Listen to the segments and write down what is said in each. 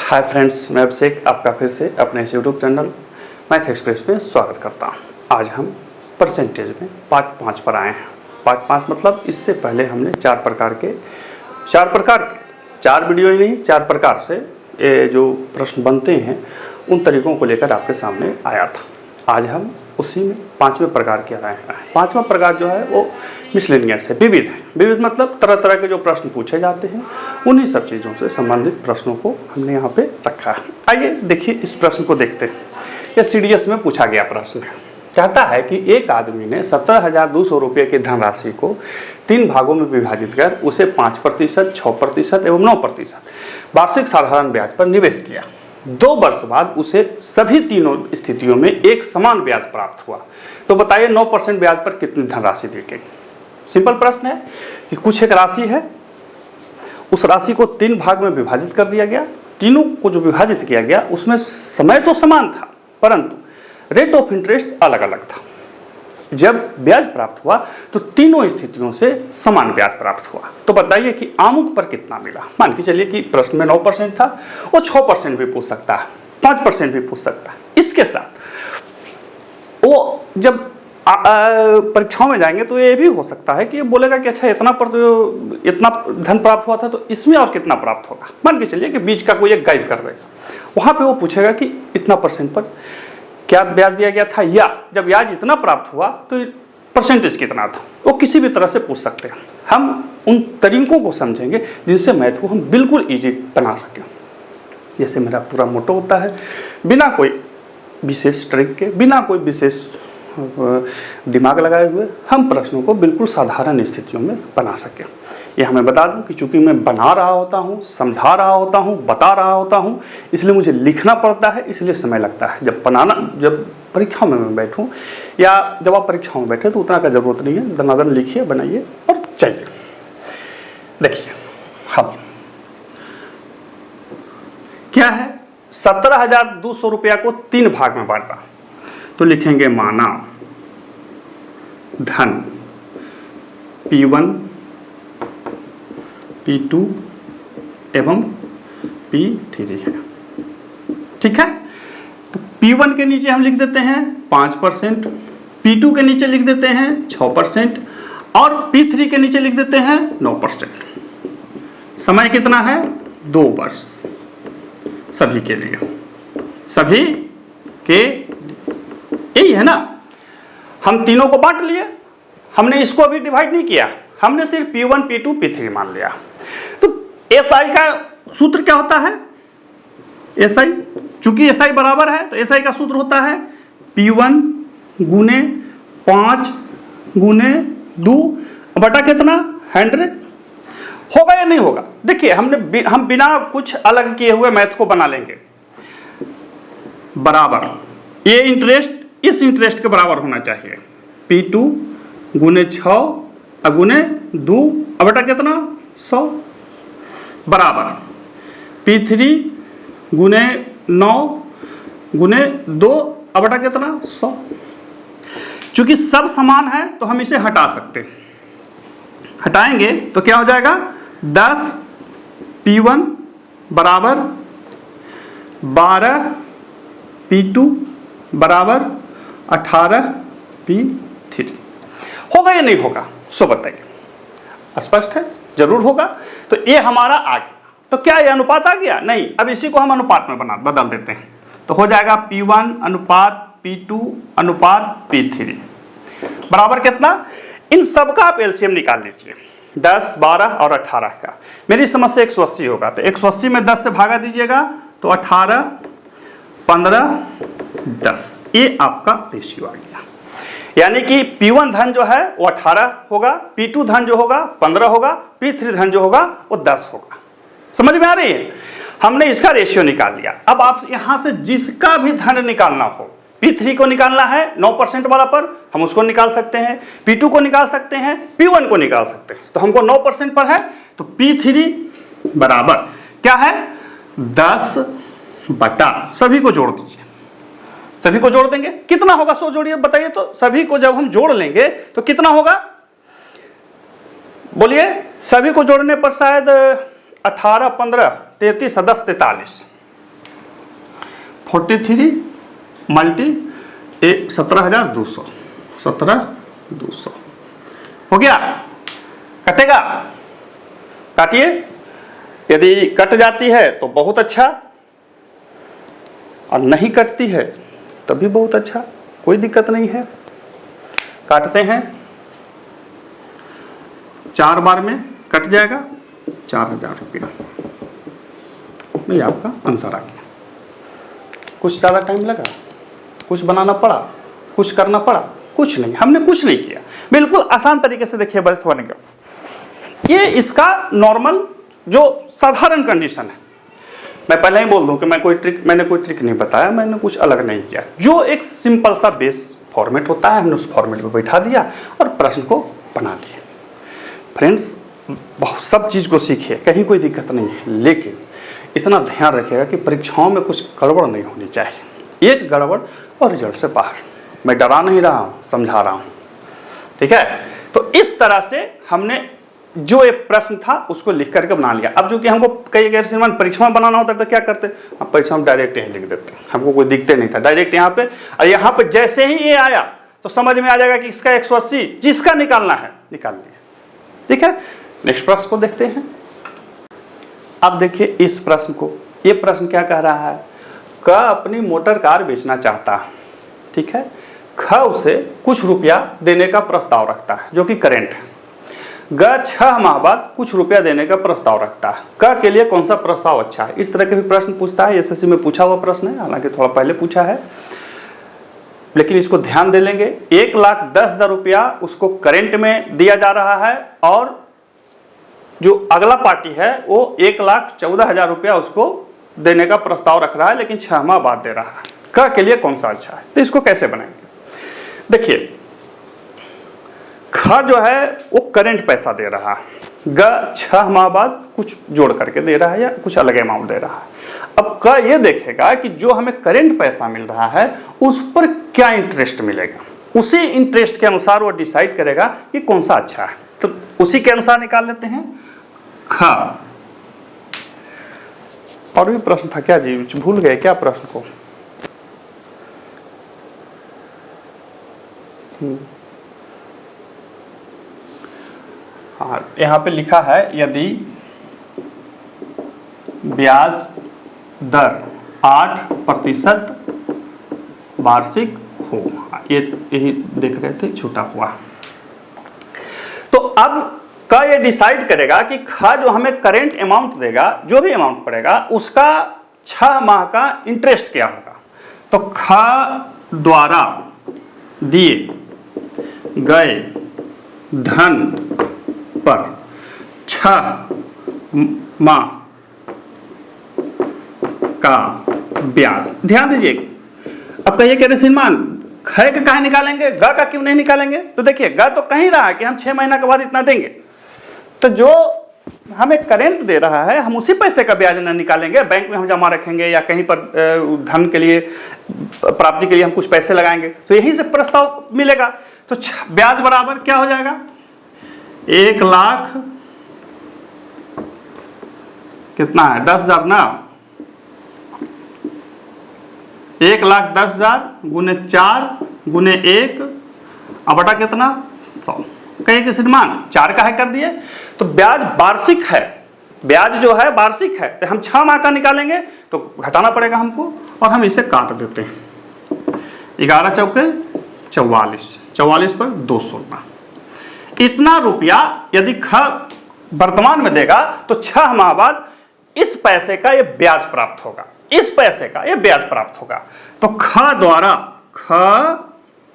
Hi friends, मैं अभिषेक आपका फिर से अपने इस यूट्यूब चैनल मैथ एक्सप्रेस में स्वागत करता हूं। आज हम परसेंटेज में पार्ट 5 पर आए हैं। पार्ट 5 मतलब इससे पहले हमने चार प्रकार के 4 वीडियो ही नहीं 4 प्रकार से जो प्रश्न बनते हैं उन तरीकों को लेकर आपके सामने आया था। आज हम उसी में 5वें प्रकार के आए हैं। 5वां प्रकार जो है वो मिसलेनियस है, विविध है। विविध मतलब तरह तरह के जो प्रश्न पूछे जाते हैं उन्हीं सब चीज़ों से संबंधित प्रश्नों को हमने यहाँ पे रखा है। आइए देखिए इस प्रश्न को देखते हैं। यह सीडीएस में पूछा गया प्रश्न है। कहता है कि एक आदमी ने 17,200 रुपये की धनराशि को 3 भागों में विभाजित कर उसे 5%, 6% एवं 9% वार्षिक साधारण ब्याज पर निवेश किया। 2 वर्ष बाद उसे सभी तीनों स्थितियों में एक समान ब्याज प्राप्त हुआ। तो बताइए 9% ब्याज पर कितनी धनराशि दी गई। सिंपल प्रश्न है कि कुछ एक राशि है, उस राशि को 3 भाग में विभाजित कर दिया गया। तीनों को जो विभाजित किया गया उसमें समय तो समान था परंतु रेट ऑफ इंटरेस्ट अलग अलग था। जब ब्याज प्राप्त हुआ तो तीनों स्थितियों से समान ब्याज प्राप्त हुआ। तो बताइए कि आमुख पर कितना मिला। मान के चलिए कि प्रश्न में 9% था, वो 6% भी पूछ सकता है, 5% भी पूछ सकता है। इसके साथ वो जब परीक्षाओं में जाएंगे तो ये भी हो सकता है कि ये बोलेगा कि अच्छा इतना धन प्राप्त हुआ था तो इसमें और कितना प्राप्त होगा। मान के चलिए कि बीच का कोई एक गाइड कर देगा, वहां पे वो पूछेगा कि इतना % पर क्या ब्याज दिया गया था, या जब ब्याज इतना प्राप्त हुआ तो परसेंटेज कितना था। वो किसी भी तरह से पूछ सकते हैं। हम उन तरीकों को समझेंगे जिनसे मैथ को हम बिल्कुल इजी बना सकें। जैसे मेरा पूरा मोटो होता है, बिना कोई विशेष ट्रिक के, बिना कोई विशेष दिमाग लगाए हुए हम प्रश्नों को बिल्कुल साधारण स्थितियों में बना सकें। ये हमें बता दूं कि चूंकि मैं बना रहा होता हूँ, समझा रहा होता हूँ, बता रहा होता हूँ, इसलिए मुझे लिखना पड़ता है, इसलिए समय लगता है। जब परीक्षाओं में मैं बैठूं या जब आप परीक्षाओं में बैठे तो उतना का जरूरत नहीं है। दनादन लिखिए, बनाइए और चाहिए। देखिए हम क्या है, 17,200 रुपया को 3 भाग में बांटा। तो लिखेंगे माना धन P1, P2 एवं P3 है। ठीक है, तो P1 के नीचे हम लिख देते हैं 5%, P2 के नीचे लिख देते हैं 6% और P3 के नीचे लिख देते हैं 9%। समय कितना है, 2 वर्ष सभी के लिए, सभी के यही है ना। हम तीनों को बांट लिए, हमने इसको अभी डिवाइड नहीं किया, हमने सिर्फ P1, P2, P3 मान लिया। तो SI का सूत्र क्या होता है, SI चूंकि SI बराबर है तो SI का सूत्र होता है P1 गुने 5 गुने 2 बटा कितना 100। होगा या नहीं होगा। देखिए हम बिना कुछ अलग किए हुए मैथ को बना लेंगे। बराबर ये इंटरेस्ट इस इंटरेस्ट के बराबर होना चाहिए। P2 गुने 6 गुने 2 बटा कितना 100 बराबर P3 गुने 9 गुने 2 बटा कितना 100। चूंकि सब समान है तो हम इसे हटा सकते हैं। हटाएंगे तो क्या हो जाएगा, 10 P1 बराबर 12 P2 बराबर 18 P3। होगा या नहीं होगा, सो बताइए। स्पष्ट है, जरूर होगा। तो ये हमारा आ गया। तो क्या ये अनुपात आ गया, नहीं। अब इसी को हम अनुपात में बदल देते हैं तो हो जाएगा P1 अनुपात P2 अनुपात P3 बराबर कितना। इन सबका आप एलसीएम निकाल लीजिए, 10, 12 और 18 का। मेरी समझ से 180 होगा तो 180 में 10 से भागा दीजिएगा तो 18, 15, 10। ये आपका रेशियो आ गया। यानी कि P1 धन जो है वो 18 होगा, P2 धन जो होगा 15 होगा, P3 धन जो होगा वो 10 होगा। समझ में आ रही है। हमने इसका रेशियो निकाल लिया। अब आप यहां से जिसका भी धन निकालना हो, P3 को निकालना है 9% वाला पर, हम उसको निकाल सकते हैं। P2 को निकाल सकते हैं, P1 को निकाल सकते हैं। तो हमको 9% पर है तो P3 बराबर क्या है, 10 बटा, सभी को जोड़ दीजिए, सभी को जोड़ देंगे कितना होगा, सो जोड़िए बताइए। तो सभी को जब हम जोड़ लेंगे तो कितना होगा, बोलिए। सभी को जोड़ने पर शायद 18, 15, 33, 10, 43 43 मल्टी 17,200, 17,200 हो गया। कटेगा, काटिए। यदि कट जाती है तो बहुत अच्छा, और नहीं कटती है तभी बहुत अच्छा, कोई दिक्कत नहीं है। काटते हैं, 4 बार में कट जाएगा 4,000 रुपया। नहीं, आपका आंसर आ गया। कुछ ज़्यादा टाइम लगा, कुछ बनाना पड़ा, कुछ करना पड़ा? कुछ नहीं, हमने कुछ नहीं किया। बिल्कुल आसान तरीके से देखिए बस बनेगा। ये इसका नॉर्मल जो साधारण कंडीशन है। मैं पहले ही बोल दूं कि मैंने कोई ट्रिक नहीं बताया, मैंने कुछ अलग नहीं किया। जो एक सिंपल सा बेस फॉर्मेट होता है, हमने उस फॉर्मेट में बैठा दिया और प्रश्न को बना दिया। फ्रेंड्स, बहुत सब चीज़ को सीखिए, कहीं कोई दिक्कत नहीं है, लेकिन इतना ध्यान रखिएगा कि परीक्षाओं में कुछ गड़बड़ नहीं होनी चाहिए। एक गड़बड़ और रिजल्ट से बाहर। मैं डरा नहीं रहा हूँ, समझा रहा हूँ, ठीक है। तो इस तरह से हमने जो एक प्रश्न था उसको लिख करके बना लिया। अब जो कि हमको कई गैर श्रीमान परीक्षा में बनाना होता है तो क्या करते, हम परीक्षा में डायरेक्ट यहीं लिख देते, हमको कोई दिखते नहीं था, डायरेक्ट यहाँ पे। और यहाँ पे जैसे ही ये आया तो समझ में आ जाएगा कि इसका 180 जिसका निकालना है निकाल लिया, ठीक है। नेक्स्ट प्रश्न को देखते हैं। अब देखिए इस प्रश्न को, ये प्रश्न क्या कह रहा है, क अपनी मोटर कार बेचना चाहता है, ठीक है। ख उसे कुछ रुपया देने का प्रस्ताव रखता है जो कि करेंट है। ग 6 माह बाद कुछ रुपया देने का प्रस्ताव रखता है। क के लिए कौन सा प्रस्ताव अच्छा है? इस तरह के भी प्रश्न पूछता है, एसएससी में पूछा हुआ प्रश्न है, हालांकि थोड़ा पहले पूछा है, लेकिन इसको ध्यान दे लेंगे। 1,10,000 रुपया उसको करेंट में दिया जा रहा है और जो अगला पार्टी है वो 1,14,000 रुपया उसको देने का प्रस्ताव रख रहा है, लेकिन 6 माह बाद दे रहा है। क के लिए कौन सा अच्छा है? तो इसको कैसे बनाएंगे? देखिए, ख जो है वो करंट पैसा दे रहा है, ग 6 माह बाद कुछ जोड़ करके दे रहा है या कुछ अलग अमाउंट दे रहा है। अब क ये देखेगा कि जो हमें करंट पैसा मिल रहा है उस पर क्या इंटरेस्ट मिलेगा, उसी इंटरेस्ट के अनुसार वो डिसाइड करेगा कि कौन सा अच्छा है। तो उसी के अनुसार निकाल लेते हैं ख। और भी प्रश्न था क्या जी, भूल गए क्या प्रश्न को? हाँ, यहाँ पे लिखा है यदि ब्याज दर 8% वार्षिक हो, यही देख रहे थे, छूटा हुआ। तो अब का ये डिसाइड करेगा कि ख जो हमें करेंट अमाउंट देगा, जो भी अमाउंट पड़ेगा उसका 6 माह का इंटरेस्ट क्या होगा। तो ख द्वारा दिए गए धन पर 6 माह का ब्याज। ध्यान दीजिए, अब कहिए कि श्रीमान ख का काहे निकालेंगे, ग का क्यों नहीं निकालेंगे? तो देखिए, ग तो कहीं रहा कि हम 6 महीना के बाद इतना देंगे, तो जो हमें करेंट दे रहा है हम उसी पैसे का ब्याज न निकालेंगे, बैंक में हम जमा रखेंगे या कहीं पर धन के लिए, प्राप्ति के लिए हम कुछ पैसे लगाएंगे, तो यहीं से प्रस्ताव मिलेगा। तो ब्याज बराबर क्या हो जाएगा, 1,00,000 कितना है, 10,000 ना, 1,10,000 गुने 4 गुने 1 अब बटा कितना, 100। कहिए कि श्रीमान 4 का है कर दिए, तो ब्याज वार्षिक है, ब्याज जो है वार्षिक है, तो हम 6 माह का निकालेंगे तो घटाना पड़ेगा हमको, और हम इसे काट देते हैं। 11 चौके 44, 44 पर 200 रुपया। इतना रुपया यदि ख वर्तमान में देगा तो 6 माह बाद इस पैसे का ये ब्याज प्राप्त होगा, इस पैसे का ये ब्याज प्राप्त होगा। तो ख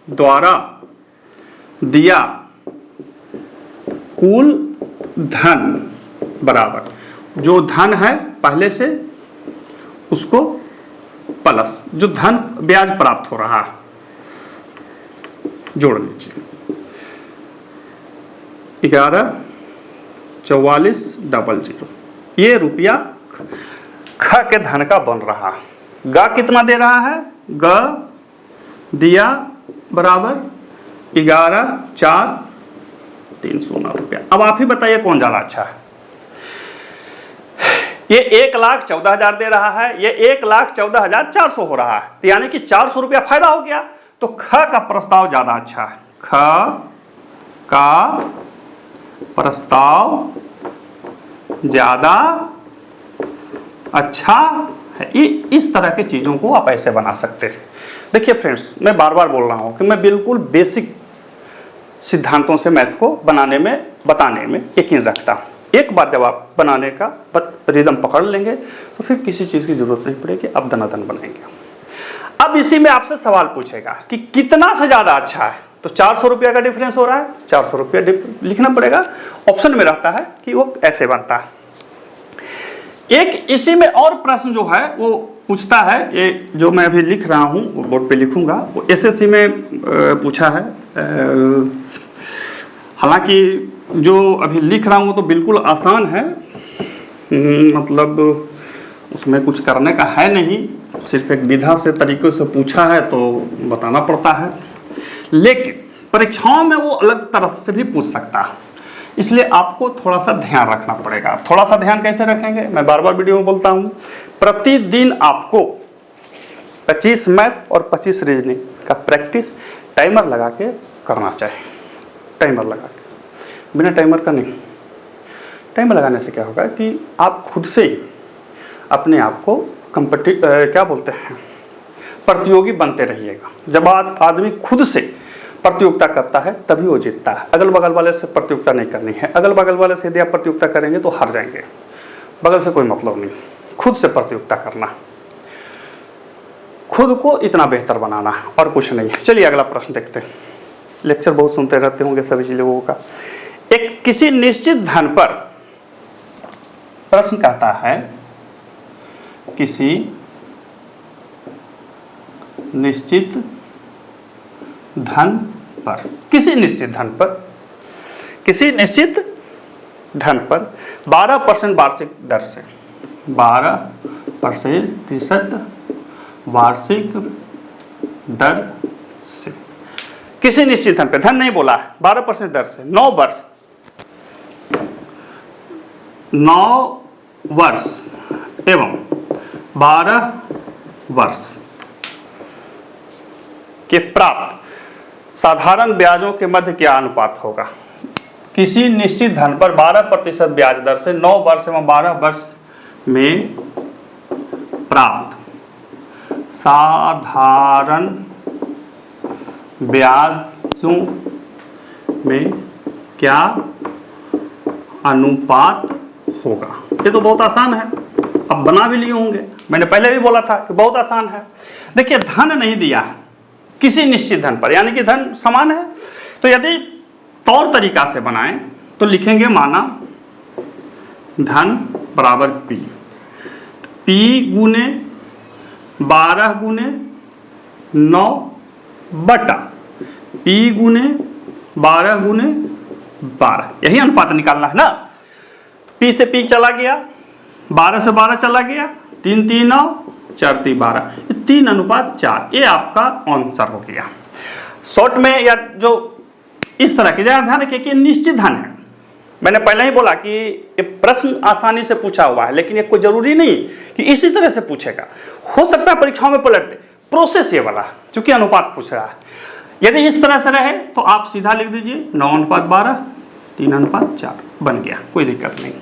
द्वारा दिया कुल धन बराबर जो धन है पहले से उसको प्लस जो धन ब्याज प्राप्त हो रहा है, जोड़ लीजिए। 11,44,00 ये रुपया ख के धन का बन रहा है। ग कितना दे रहा है, ग दिया बराबर 11,4,316 रुपया। अब आप ही बताइए कौन ज्यादा अच्छा है। ये 1,14,000 दे रहा है, ये 1,14,400 हो रहा है, तो यानी कि 400 रुपया फायदा हो गया। तो ख का प्रस्ताव ज्यादा अच्छा है, ख का प्रस्ताव ज्यादा अच्छा है। इस तरह की चीजों को आप ऐसे बना सकते हैं। देखिए फ्रेंड्स, मैं बार बार बोल रहा हूं कि मैं बिल्कुल बेसिक सिद्धांतों से मैथ को बताने में यकीन रखता हूं। एक बार जब आप बनाने का रिदम पकड़ लेंगे तो फिर किसी चीज की जरूरत नहीं पड़ेगी, आप दनादन बनाएंगे। अब इसी में आपसे सवाल पूछेगा कि कितना से ज्यादा अच्छा है, तो 400 रुपया का डिफरेंस हो रहा है, 400 रुपया लिखना पड़ेगा। ऑप्शन में रहता है कि वो ऐसे बनता है। एक इसी में और प्रश्न जो है वो पूछता है, ये जो मैं अभी लिख रहा हूं वो बोर्ड पे लिखूंगा, वो एसएससी में पूछा है। हालांकि जो अभी लिख रहा हूं वो तो बिल्कुल आसान है, मतलब उसमें कुछ करने का है नहीं, सिर्फ एक विधा से तरीके से पूछा है तो बताना पड़ता है। लेकिन परीक्षाओं में वो अलग तरह से भी पूछ सकता है, इसलिए आपको थोड़ा सा ध्यान रखना पड़ेगा। थोड़ा सा ध्यान कैसे रखेंगे, मैं बार बार वीडियो में बोलता हूँ, प्रतिदिन आपको 25 मैथ और 25 रीजनिंग का प्रैक्टिस टाइमर लगा के करना चाहिए। टाइमर लगा के, बिना टाइमर का नहीं। टाइमर लगाने से क्या होगा कि आप खुद से ही अपने आप को प्रतियोगी बनते रहिएगा। जब आदमी खुद से प्रतियोगिता करता है तभी वो जीतता है। अगल बगल वाले से प्रतियोगिता नहीं करनी है। अगल बगल वाले से यदि आप प्रतियोगिता करेंगे तो हार जाएंगे। बगल से कोई मतलब नहीं, खुद से प्रतियोगिता करना, खुद को इतना बेहतर बनाना और कुछ नहीं है। चलिए अगला प्रश्न देखते हैं। लेक्चर बहुत सुनते रहते होंगे सभी लोगों का। एक किसी निश्चित धन पर, प्रश्न कहता है किसी निश्चित धन पर, किसी निश्चित धन पर 12% वार्षिक दर से, 12% वार्षिक दर से, किसी निश्चित धन पे, धन नहीं बोला है, 12% दर से 9 वर्ष एवं 12 वर्ष के प्राप्त साधारण ब्याजों के मध्य क्या अनुपात होगा। किसी निश्चित धन पर 12% ब्याज दर से 9 वर्ष एवं 12 वर्ष में प्राप्त साधारण ब्याजों में क्या अनुपात होगा। ये तो बहुत आसान है, अब बना भी लिए होंगे। मैंने पहले भी बोला था कि बहुत आसान है। देखिए धन नहीं दिया है किसी निश्चित धन पर, यानी कि धन समान है। तो यदि तौर तरीका से बनाएं तो लिखेंगे, माना धन बराबर पी, पी गुने 12 गुने 9 बटा पी गुने 12 गुने 12, यही अनुपात निकालना है ना। पी से पी चला गया, 12 से 12 चला गया, 3 3 9 4 3 12, 3:4, ये आपका आंसर हो गया। शॉर्ट में या जो इस तरह के ध्यान रखिए कि निश्चित धन है। मैंने पहले ही बोला कि ये प्रश्न आसानी से पूछा हुआ है, लेकिन ये कोई जरूरी नहीं कि इसी तरह से पूछेगा। हो सकता है परीक्षाओं में पलट दे। प्रोसेस ये वाला, क्योंकि अनुपात पूछ रहा है। यदि इस तरह से रहे तो आप सीधा लिख दीजिए 9:12, 3:4 बन गया, कोई दिक्कत नहीं।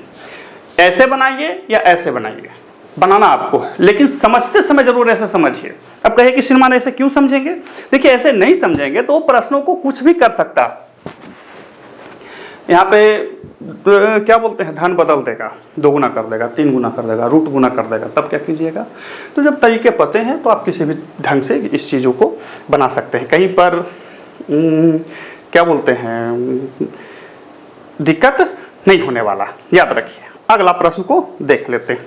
ऐसे बनाइए या ऐसे बनाइए, बनाना आपको है, लेकिन समझते समय जरूर ऐसे समझिए। अब कहे कि श्रीमान ऐसे क्यों समझेंगे, देखिए ऐसे नहीं समझेंगे तो प्रश्नों को कुछ भी कर सकता। यहाँ पे क्या बोलते हैं, धन बदल देगा, 2 गुना कर देगा, 3 गुना कर देगा, रूट गुना कर देगा, तब क्या कीजिएगा। तो जब तरीके पते हैं तो आप किसी भी ढंग से इस चीज़ों को बना सकते हैं। कहीं पर क्या बोलते हैं, दिक्कत नहीं होने वाला, याद रखिए। अगला प्रश्न को देख लेते हैं।